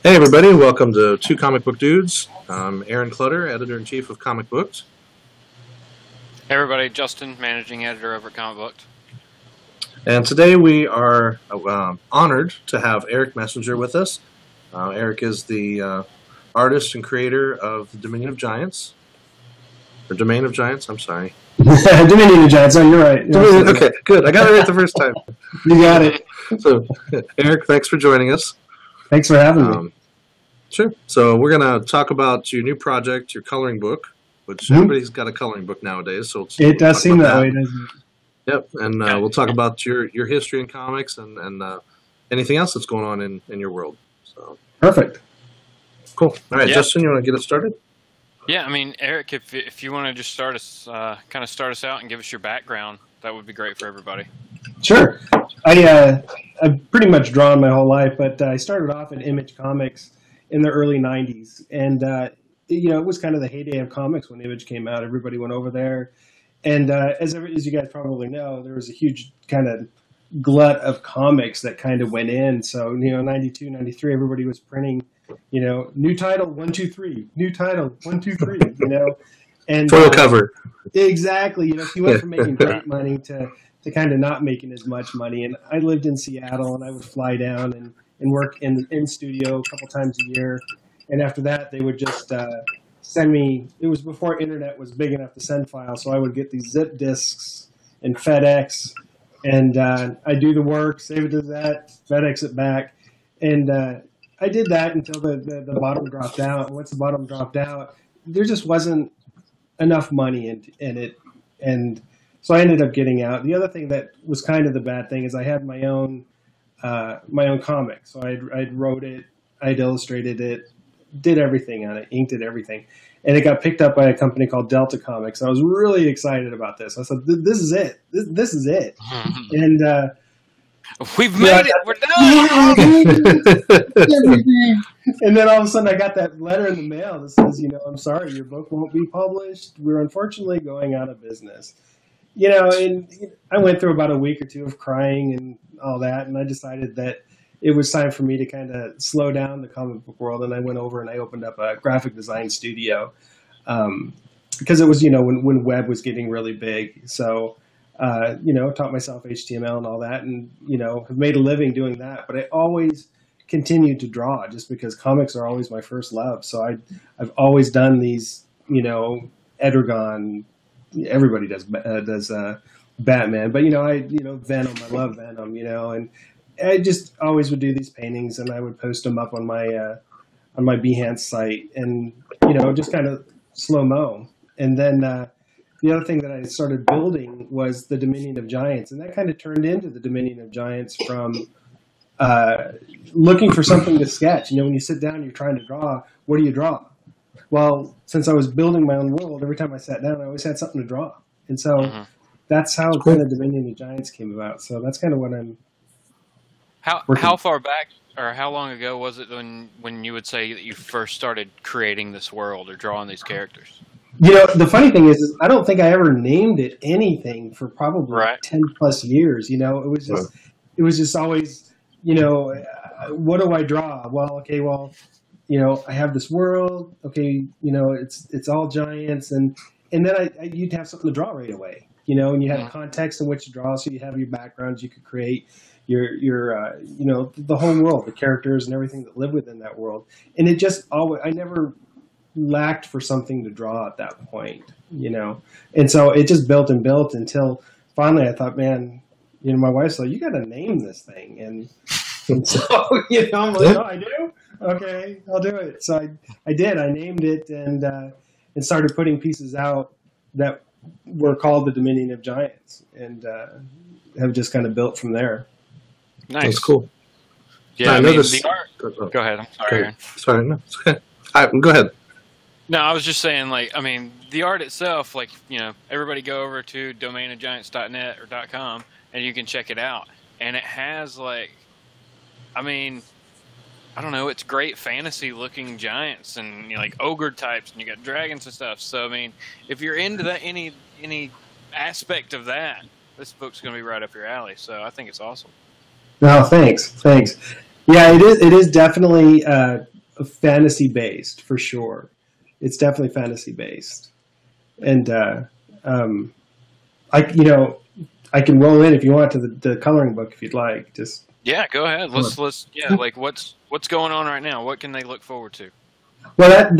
Hey everybody, welcome to Two Comic Book Dudes. I'm Aaron Clutter, Editor-in-Chief of Comic Books. Hey everybody, Justin, Managing Editor over at Comic Books. And today we are honored to have Eric Messenger with us. Eric is the artist and creator of the Dominion of Giants. Or Domain of Giants, I'm sorry. Dominion of Giants, oh, you're right. Okay, good. I got it right the first time. You got it. So, Eric, thanks for joining us. Thanks for having me. Sure. So we're going to talk about your new project, your coloring book, which everybody's got a coloring book nowadays. So it does seem that way, doesn't it? Yep, and we'll talk about your history in comics and anything else that's going on in your world. So perfect. Cool. All right, Justin, you want to get us started? Yeah, I mean, Eric, if you want to just start us out and give us your background, that would be great for everybody. Sure. I've pretty much drawn my whole life, but I started off at Image Comics in the early 90s. And, it was kind of the heyday of comics when Image came out. Everybody went over there. And as you guys probably know, there was a huge kind of glut of comics that kind of went in. So, 92, 93, everybody was printing, new title, 1, 2, 3, new title, 1, 2, 3, And foil cover. Exactly. He went from making great money to kind of not making as much money. And I lived in Seattle, and I would fly down and work in studio a couple times a year. And after that, they would just send me. It was before internet was big enough to send files, so I would get these zip disks and FedEx, and I do the work, save it to that, FedEx it back, and I did that until the bottom dropped out. And once the bottom dropped out, there just wasn't enough money in it, and so I ended up getting out. The other thing that was kind of the bad thing is I had my own comic. So I'd wrote it, I'd illustrated it, did everything on it, inked it, everything. And it got picked up by a company called Delta Comics. I was really excited about this. I said, this is it. This is it. And we've made it. We're done. And then all of a sudden I got that letter in the mail that says, I'm sorry, your book won't be published. We're unfortunately going out of business. And I went through about a week or two of crying and all that, and I decided that it was time for me to kind of slow down the comic book world, and I went over and I opened up a graphic design studio because it was, when web was getting really big. So, taught myself HTML and all that, and, have made a living doing that. But I always continued to draw just because comics are always my first love. So I've always done these, Edragon. Everybody does Batman, but Venom. I love Venom, and I just always would do these paintings, and I would post them up on my Behance site, and just kind of slow mo. And then the other thing that I started building was the Dominion of Giants, and that kind of turned into the Dominion of Giants from looking for something to sketch. When you sit down, you're trying to draw. What do you draw? Well, since I was building my own world, every time I sat down, I always had something to draw. And so that's how kind of Dominion of Giants came about. So that's kind of what I'm How far back or how long ago was it when you would say that you first started creating this world or drawing these characters? The funny thing is I don't think I ever named it anything for probably 10 plus years. It was just always, what do I draw? Well, okay, I have this world. Okay, it's all giants, and then you'd have something to draw right away. And you have context in which to draw, so you have your backgrounds. You could create your the whole world, the characters and everything that live within that world. And it just always, I never lacked for something to draw at that point. And so it just built and built until finally I thought, man, my wife said, you got to name this thing, and so I'm like, oh, I do. Okay, I'll do it. So I did. I named it and started putting pieces out that were called the Dominion of Giants, and have just kind of built from there. Nice. That's cool. Yeah, I mean, the art. Go ahead. I'm sorry. Okay. Sorry, no. All right, go ahead. No, I was just saying, the art itself, everybody go over to domainofgiants.net or .com, and you can check it out. And it has, I don't know, it's great fantasy-looking giants and ogre types, and you got dragons and stuff. So if you're into that any aspect of that, this book's going to be right up your alley. So I think it's awesome. No, thanks. Yeah, it is definitely fantasy based for sure. It's definitely fantasy based, and I can roll in if you want to the coloring book if you'd like. Just yeah, go ahead. Let's like what's going on right now? What can they look forward to? Well,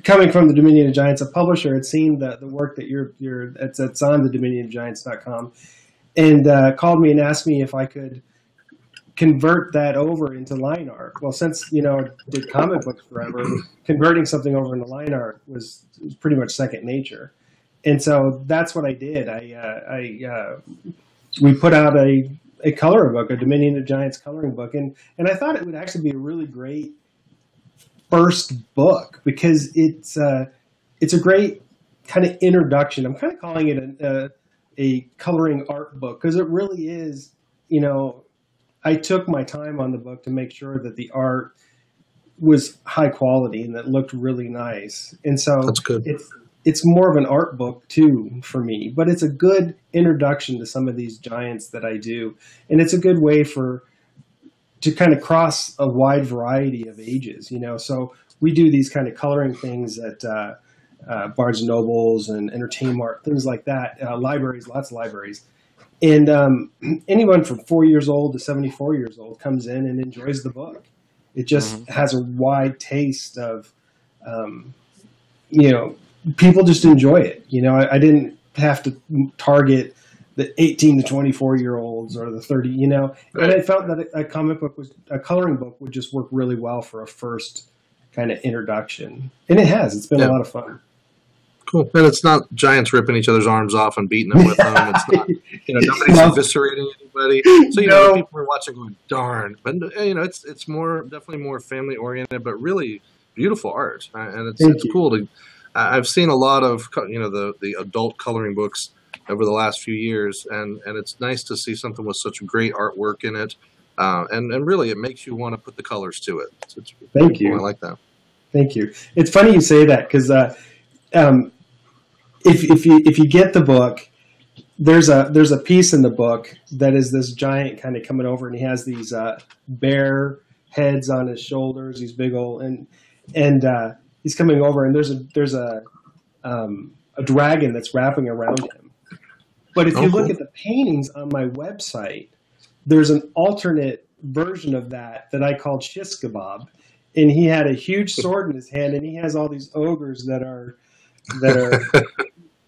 coming from the Dominion of Giants, a publisher had seen the work that it's on the dominionofgiants.com, and called me and asked me if I could convert that over into line art. Well, since I did comic books forever, converting something over into line art was pretty much second nature, and so that's what I did. We put out a coloring book, a Dominion of Giants coloring book, and I thought it would actually be a really great first book because it's a great kind of introduction. I'm kind of calling it a coloring art book because it really is. I took my time on the book to make sure that the art was high quality and that looked really nice. And so that's good. It's more of an art book too for me, but it's a good introduction to some of these giants that I do, and it's a good way to kind of cross a wide variety of ages, So we do these kind of coloring things at Barnes and Nobles and Entertainment Mart, things like that. Libraries, lots of libraries. And anyone from 4 years old to 74 years old comes in and enjoys the book. It just has a wide taste of, people just enjoy it. I didn't have to target the 18 to 24-year-olds or the 30, And I felt that a coloring book would just work really well for a first kind of introduction. And it has. It's been a lot of fun. Cool. And it's not giants ripping each other's arms off and beating them with them. It's not, nobody's eviscerating anybody. So, people are watching going, darn. But, it's definitely more family oriented, but really beautiful art. And it's cool to, I've seen a lot of, the adult coloring books over the last few years, and it's nice to see something with such great artwork in it. And really, it makes you want to put the colors to it. It's Thank you. Cool. I like that. Thank you. It's funny you say that because if you get the book, there's a piece in the book that is this giant kind of coming over, and he has these bear heads on his shoulders. He's big old, and he's coming over, and there's a dragon that's wrapping around him. But if you look at the paintings on my website, there's an alternate version of that I called Shish Kebab, and he had a huge sword in his hand, and he has all these ogres that are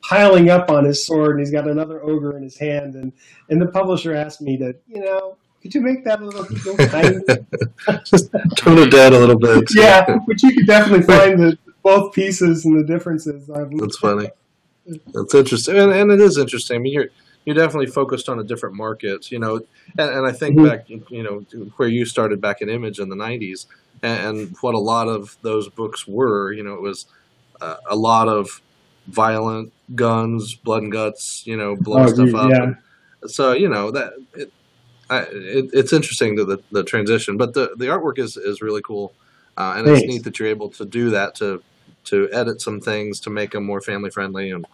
piling up on his sword, and he's got another ogre in his hand, and the publisher asked me to, could you make that a little tiny? Just tone it down a little bit. Yeah, but you could definitely find both pieces and the differences. That's funny. That's interesting, and it is interesting. I mean, you're definitely focused on a different market, and I think back, where you started back in Image in the '90s, and what a lot of those books were, it was a lot of violent guns, blood and guts, blowing stuff up. Yeah. And so it's interesting to the transition, but the artwork is really cool, and Thanks. It's neat that you're able to do that to edit some things to make them more family friendly and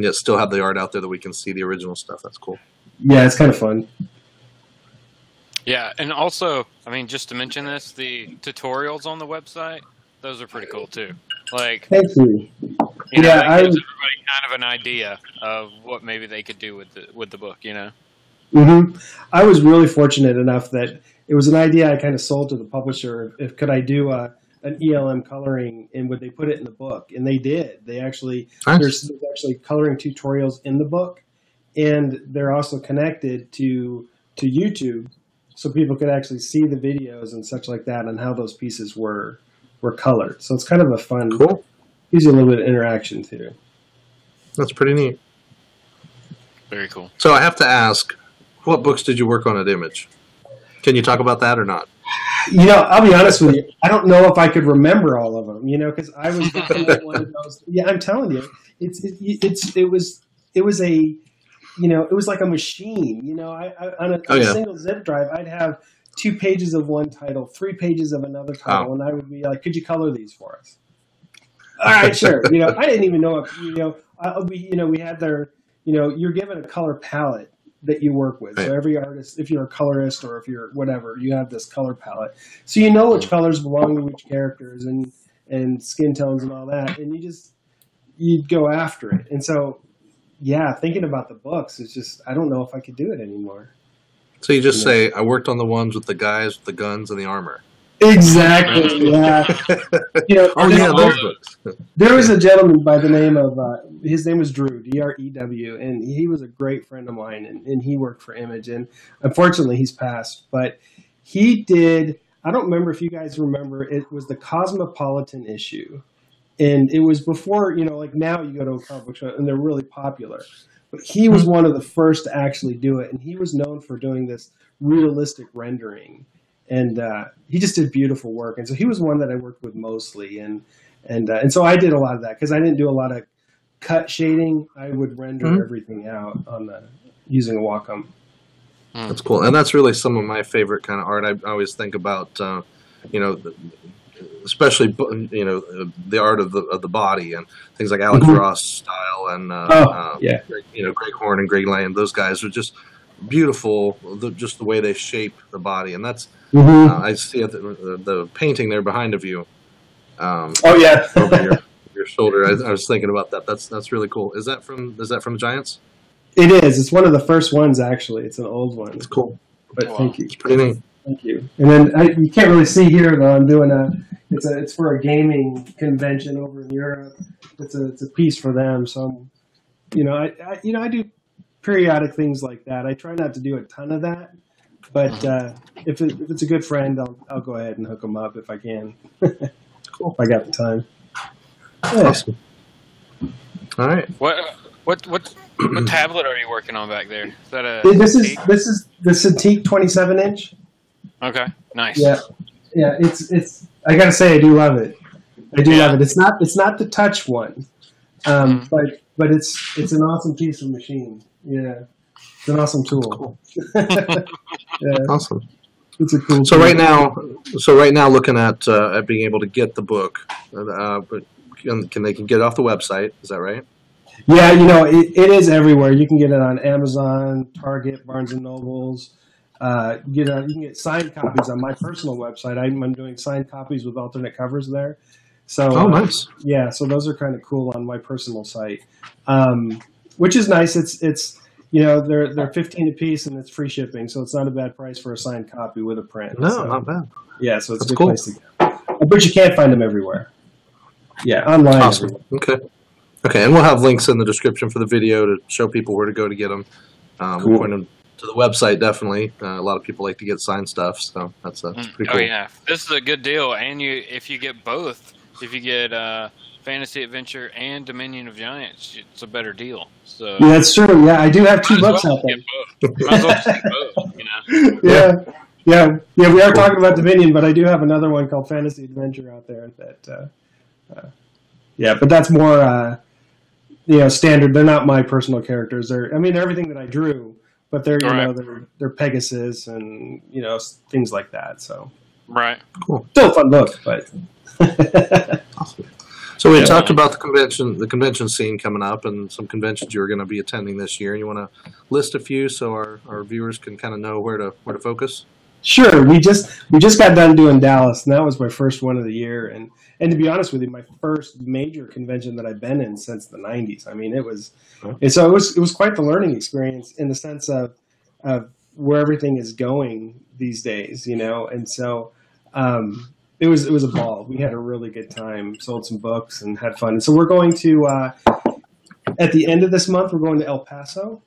yet still have the art out there that we can see the original stuff. That's cool. Yeah, it's kind of fun. Yeah, and also, I mean, just to mention this, the tutorials on the website, those are pretty cool too. Like, thank you. That gives everybody kind of an idea of what maybe they could do with the book. Mm-hmm. I was really fortunate enough that it was an idea I kind of sold to the publisher. If could I do an ELM coloring, and would they put it in the book? And they did. They actually there's actually coloring tutorials in the book, and they're also connected to YouTube, so people could actually see the videos and such like that, and how those pieces were colored. So it's kind of a fun. Cool. Gives you a little bit of interaction too. That's pretty neat. Very cool. So I have to ask, what books did you work on at Image? Can you talk about that or not? I'll be honest with you. I don't know if I could remember all of them. Because I was definitely one of those. Yeah, I'm telling you, it was like a machine. On a single zip drive, I'd have 2 pages of one title, 3 pages of another title, and I would be like, "Could you color these for us?" All right, sure. I didn't even know if we had their. You're given a color palette that you work with. Right. So every artist, if you're a colorist or if you're whatever, you have this color palette. So you know which colors belong to which characters and skin tones and all that, and you'd go after it. And so, yeah, thinking about the books is just, I don't know if I could do it anymore. So you just say, I worked on the ones with the guys with the guns and the armor. Exactly. Yeah. Oh yeah, those books. There was a gentleman by the name of his name was Drew, Drew, and he was a great friend of mine, and he worked for Image, and unfortunately he's passed. But he did. I don't remember if you guys remember. It was the Cosmopolitan issue, and it was before like now you go to a comic book show and they're really popular. But he was one of the first to actually do it, and he was known for doing this realistic rendering. And he just did beautiful work, and so he was one that I worked with mostly, and so I did a lot of that because I didn't do a lot of cut shading. I would render everything out on using a Wacom. That's cool, and that's really some of my favorite kind of art. I always think about, especially the art of the body and things like Alex Ross style and Greg Horn and Greg Land. Those guys are just beautiful. Just the way they shape the body, and that's. I see the painting there behind of you. Over your shoulder. I was thinking about that. That's really cool. Is that from the Giants? It is. It's one of the first ones actually. It's an old one. It's cool. But thank you. It's pretty neat. Thank you. And then you can't really see here though. I'm doing it's for a gaming convention over in Europe. It's a piece for them. So I do periodic things like that. I try not to do a ton of that. But if it's a good friend, I'll go ahead and hook them up if I can. Cool. If I got the time. Yeah. Awesome. All right. What tablet are you working on back there? Is that a this is the Cintiq 27-inch. Okay. Nice. Yeah. It's. I gotta say, I do love it. I do love it. It's not the touch one, but it's an awesome piece of machine. Yeah. It's an awesome tool. Yeah. Awesome. It's a cool. So right now, looking at being able to get the book, but they can get it off the website. Is that right? Yeah, it is everywhere. You can get it on Amazon, Target, Barnes and Nobles. You can get signed copies on my personal website. I'm doing signed copies with alternate covers there. So nice. Yeah, so those are kind of cool on my personal site, which is nice. It's they're 15 a piece and it's free shipping, so it's not a bad price for a signed copy with a print. No, not bad. Yeah, so it's That's a good cool. place to go. But you can't find them everywhere. Yeah, online. Awesome. Okay, and we'll have links in the description for the video to show people where to go to get them. Cool. We'll point them to the website, definitely. A lot of people like to get signed stuff, so that's pretty cool. Oh, yeah. This is a good deal. And if you get both, if you get Fantasy Adventure and Dominion of Giants, it's a better deal. So yeah, that's true. Yeah, I do have two books out there. Might as well get both, Yeah. We are talking about Dominion, but I do have another one called Fantasy Adventure out there. But that's more, standard. They're not my personal characters. They're everything that I drew, but they're they're Pegasus and things like that. So right, cool. Still a fun book, but. Awesome. So we talked about the convention scene coming up, and some conventions you were going to be attending this year. You want to list a few so our viewers can kind of know where to focus? Sure. We just got done doing Dallas, and that was my first one of the year. And to be honest with you, my first major convention that I've been in since the '90s. I mean, it was quite the learning experience in the sense of where everything is going these days, And so it was a ball. We had a really good time, sold some books, and had fun. And so we're going to at the end of this month, we're going to El Paso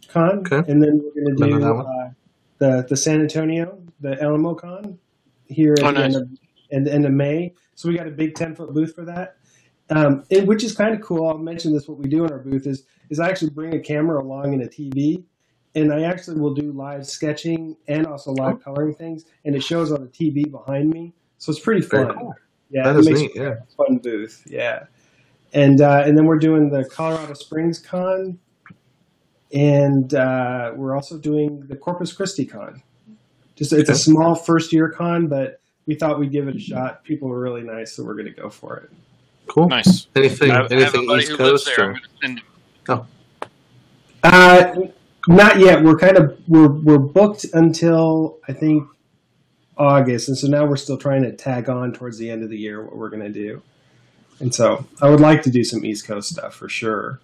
Con, and then we're going to do the San Antonio, the Alamo Con here at the end of May. So we got a big 10-foot booth for that, which is kind of cool. I'll mention this. What we do in our booth is I actually bring a camera along and a TV, and I actually will do live sketching and also live coloring things, and it shows on the TV behind me. So it's pretty fun. Cool. Yeah, that is neat. Yeah, fun booth. Yeah, and then we're doing the Colorado Springs Con, and we're also doing the Corpus Christi Con. It's a small first-year con, but we thought we'd give it a shot. People were really nice, so we're going to go for it. Cool. Nice. Anything I have a buddy East who Coast? lives there. I'm going to send him. Not yet. We're booked until I think August, and so now we're still trying to tag on towards the end of the year what we're going to do. And so I would like to do some East Coast stuff for sure.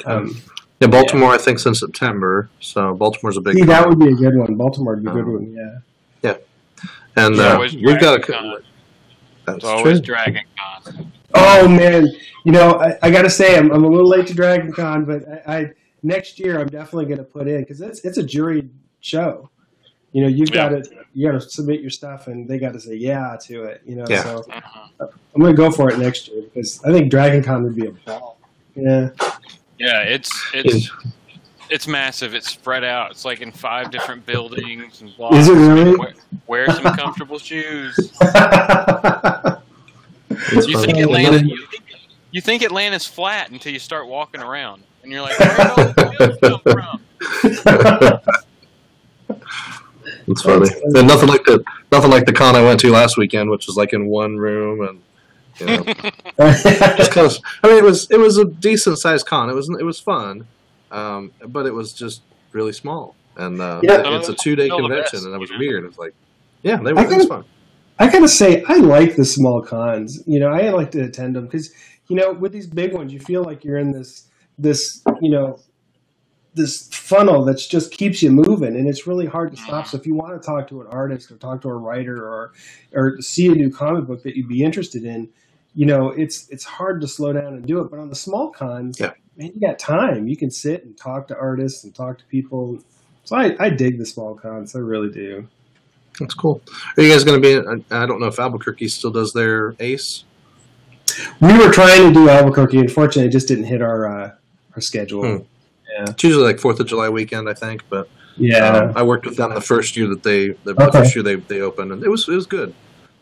Yeah, Baltimore, I think, since September. So Baltimore's a big. See, that would be a good one. Baltimore would be a good one. Yeah. Yeah, and we've got a. It's always Dragon Con. Oh man, I got to say I'm a little late to Dragon Con, but I next year I'm definitely going to put in because it's a juried show. You got to submit your stuff, and they got to say yeah to it. So I'm going to go for it next year because I think Dragon Con would be a ball. Yeah. Yeah, it's massive. It's spread out. It's like in 5 different buildings and blocks. Is it really? Wear some comfortable shoes. You think Atlanta's flat until you start walking around, and you're like, where did all the shoes come from? It's funny. And nothing like the con I went to last weekend, which was like in one room and. Just cause, it was a decent sized con. It was fun, but it was just really small. And it's a 2-day convention, and that was weird. It was like, it was fun. I gotta say, I like the small cons. I like to attend them because with these big ones, you feel like you're in this funnel that just keeps you moving, and it's really hard to stop. So if you want to talk to an artist or talk to a writer or see a new comic book that you'd be interested in, it's hard to slow down and do it. But on the small cons, man, you got time. You can sit and talk to artists and talk to people. So I dig the small cons. I really do. That's cool. Are you guys going to be? I don't know if Albuquerque still does their Ace. We were trying to do Albuquerque. Unfortunately, it just didn't hit our schedule. Yeah. It's usually like 4th of July weekend, I think. But I worked with them the first year that the first year they opened, and it was good.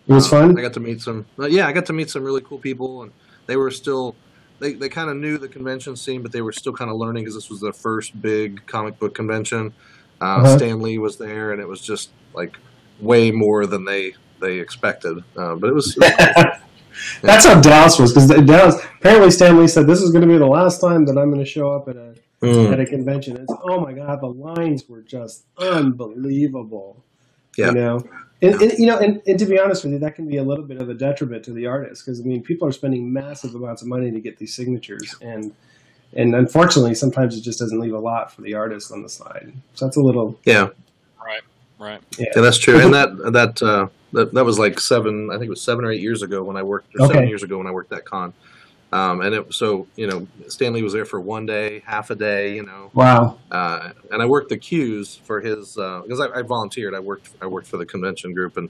It was fun. I got to meet some. I got to meet some really cool people, and they were still. They kind of knew the convention scene, but they were still kind of learning because this was their first big comic book convention. Stan Lee was there, and it was just like way more than they expected. But it was. That's how Dallas was, because Dallas apparently Stan Lee said this is going to be the last time that I'm going to show up at a convention. It's, oh my God, the lines were just unbelievable. Yeah. And to be honest with you, that can be a little bit of a detriment to the artist because people are spending massive amounts of money to get these signatures, and unfortunately, sometimes it just doesn't leave a lot for the artist on the side. So that's a little right. Yeah, that's true. And that was like 7. I think it was 7 or 8 years ago when I worked. Or 7 years ago when I worked that con. Stan Lee was there for 1 day, half a day, Wow. And I worked the queues for his, because I volunteered. I worked for the convention group, and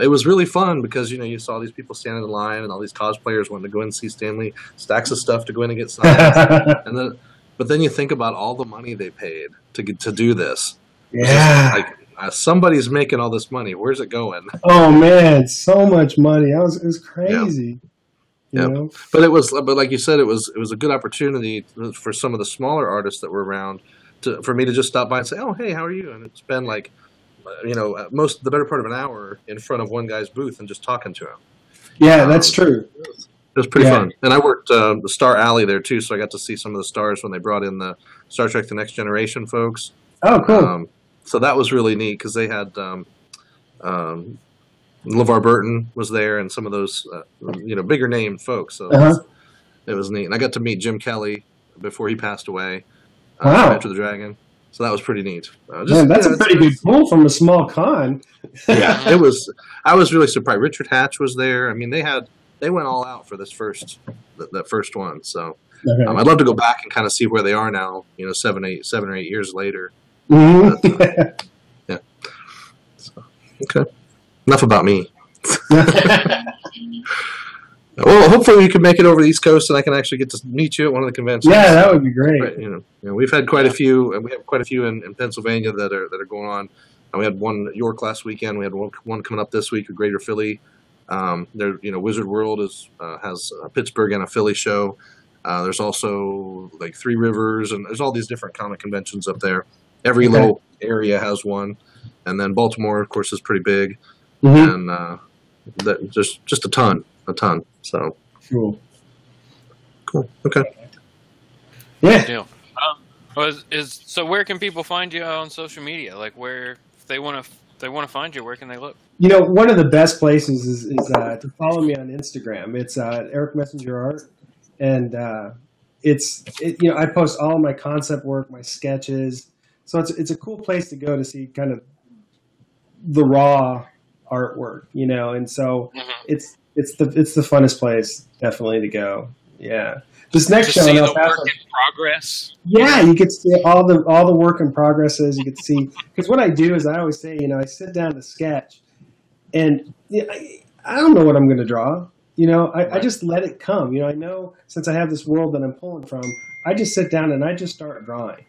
it was really fun because, you saw these people standing in line and all these cosplayers wanting to go in and see Stan Lee, stacks of stuff to go in and get signed. But then you think about all the money they paid to do this. Yeah. Somebody's making all this money. Where's it going? Oh man, so much money. It was crazy. Yeah. But like you said, it was a good opportunity for some of the smaller artists that were around for me to just stop by and say, "Oh, hey, how are you?" And spend like, the better part of an hour in front of one guy's booth and just talking to him. Yeah, that's true. It was pretty fun. And I worked the Star Alley there too, so I got to see some of the stars when they brought in the Star Trek: The Next Generation folks. Oh, cool. So that was really neat because they had LeVar Burton was there and some of those bigger name folks. So it was neat. And I got to meet Jim Kelly before he passed away. After the Dragon. So that was pretty neat. That's a pretty good pull from a small con. Yeah, it was. I was really surprised. Richard Hatch was there. I mean, they went all out for this first one. So I'd love to go back and kind of see where they are now. 7 or 8 years later. Mm-hmm. But, yeah. So, okay. Enough about me. Well, hopefully you can make it over the East Coast, and I can actually get to meet you at one of the conventions. Yeah, that would be great. Right, we've had quite a few, and we have quite a few in Pennsylvania that are going on. And we had one at York last weekend. We had one coming up this week at Greater Philly. Wizard World has a Pittsburgh and a Philly show. There's also like Three Rivers, and there's all these different comic conventions up there. Every little area has one, and then Baltimore, of course, is pretty big, and just a ton. So cool. Okay. Yeah. Well, so where can people find you on social media? Like where if they want to find you, where can they look? You know, one of the best places is to follow me on Instagram. It's Eric Messenger Art, and you know, I post all my concept work, my sketches. So it's a cool place to go to see kind of the raw artwork, you know. And so it's the funnest place definitely to go. Yeah. This next show, see the work in progress. Yeah, you get to see all the work in progresses. You get to see, because what I do is I always say, you know, I sit down to sketch, and you know, I don't know what I'm going to draw. You know, I just let it come. You know, I know since I have this world that I'm pulling from, I just sit down and I just start drawing.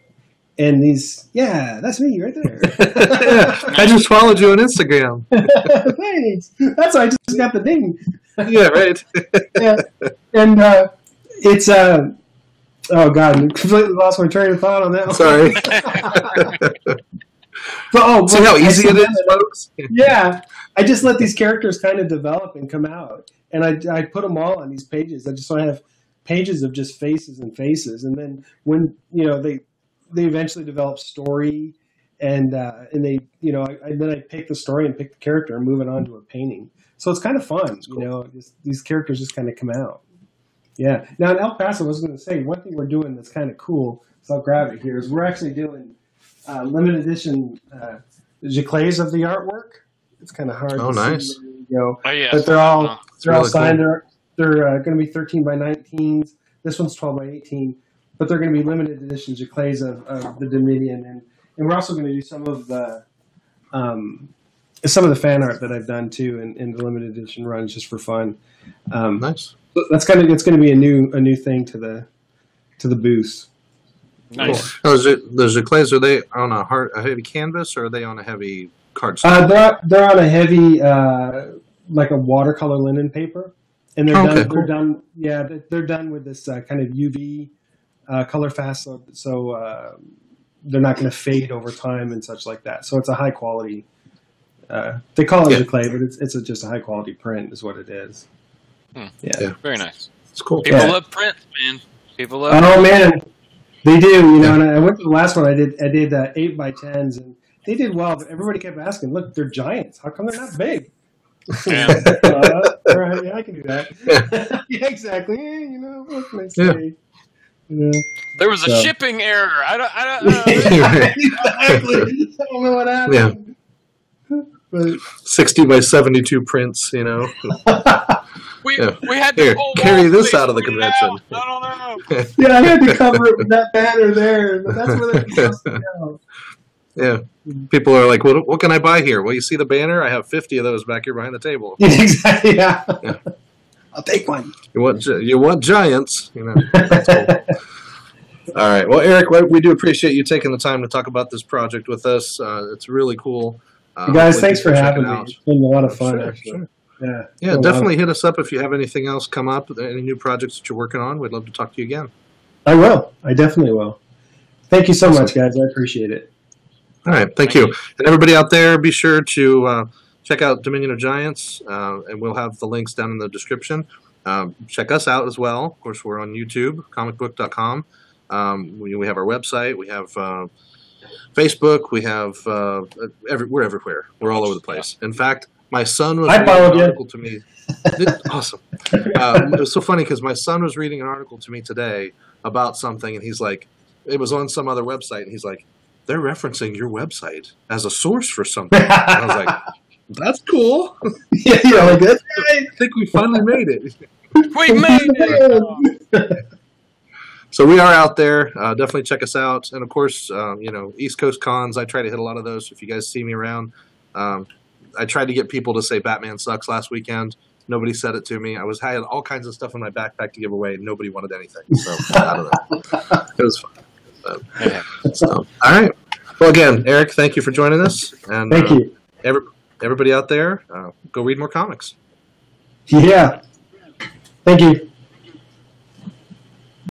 And that's me right there. Yeah, I just followed you on Instagram. Thanks. That's why I just got the ding. Yeah, right. Yeah. And it's oh god, I completely lost my train of thought on that one. Sorry. See how easy it is, folks? Yeah, I just let these characters kind of develop and come out, and I put them all on these pages. I just want to have pages of just faces and faces, and then when you know they eventually develop story, and they, you know, then I pick the story and pick the character and move it on to a painting. So it's kind of fun, cool. You know, these characters just kind of come out. Yeah. Now in El Paso, I was going to say one thing we're doing that's kind of cool. So I'll grab it here. Is we're actually doing limited edition giclées of the artwork. It's kind of hard. Oh, to nice. See, you know, oh yeah. but they're all really signed. Cool. They're going to be 13 by 19s. This one's 12 by 18. But they're going to be limited edition giclées of the Dominion, and we're also going to do some of the fan art that I've done too in the limited edition runs just for fun. Nice. It's going to be a new thing to the booth. Nice. Cool. Those giclées, are they on a heavy canvas, or are they on a heavy cardstock? They're on a heavy like a watercolor linen paper, and they're done. Cool. They're done. Yeah, they're done with this kind of UV color fast, so they're not going to fade over time and such like that. So it's a high quality. They call it giclée, but it's just a high quality print, is what it is. Yeah. Very nice. It's cool. People love prints, man. People love. Oh man, they do. You know, and I went to the last one. I did 8 by 10s, and they did well. But everybody kept asking, "Look, they're giants. How come they're not big?" Yeah. Right, yeah, I can do that. Yeah, exactly. Yeah, you know, what can I say? Yeah. There was a shipping error. I don't know. Exactly. I don't know what happened. Yeah. But 60 by 72 prints, you know. We had to carry this out of the convention. I don't know. Yeah, I had to cover it with that banner there. But that's where they're supposed to go. Yeah. People are like, what can I buy here? Well, you see the banner? I have 50 of those back here behind the table. Exactly. Yeah. I'll take one. You want giants, you know. That's cool. All right. Well, Eric, we do appreciate you taking the time to talk about this project with us. It's really cool. You guys, thanks for having me. It's been a lot of fun, actually. Sure. Yeah, definitely hit us up if you have anything else come up, any new projects that you're working on. We'd love to talk to you again. I will. I definitely will. Thank you so much, guys. I appreciate it. All right. Thank you. And everybody out there, be sure to check out Dominion of Giants, and we'll have the links down in the description. Check us out as well. Of course, we're on YouTube, comicbook.com. We have our website. We have Facebook. We have we're everywhere. We're all over the place. In fact, my son was reading an article to me. Awesome. It was so funny because my son was reading an article to me today about something, and he's like, it was on some other website, and he's like, they're referencing your website as a source for something. And I was like, that's cool. Yeah, like that's right. I think we finally made it. We made it. So we are out there. Definitely check us out. And, of course, East Coast cons, I try to hit a lot of those. If you guys see me around, I tried to get people to say Batman sucks last weekend. Nobody said it to me. I had all kinds of stuff in my backpack to give away, and nobody wanted anything. So, I don't know. It was fun. So, all right. Well, again, Eric, thank you for joining us. And thank you. Everybody out there, go read more comics. Yeah. Thank you.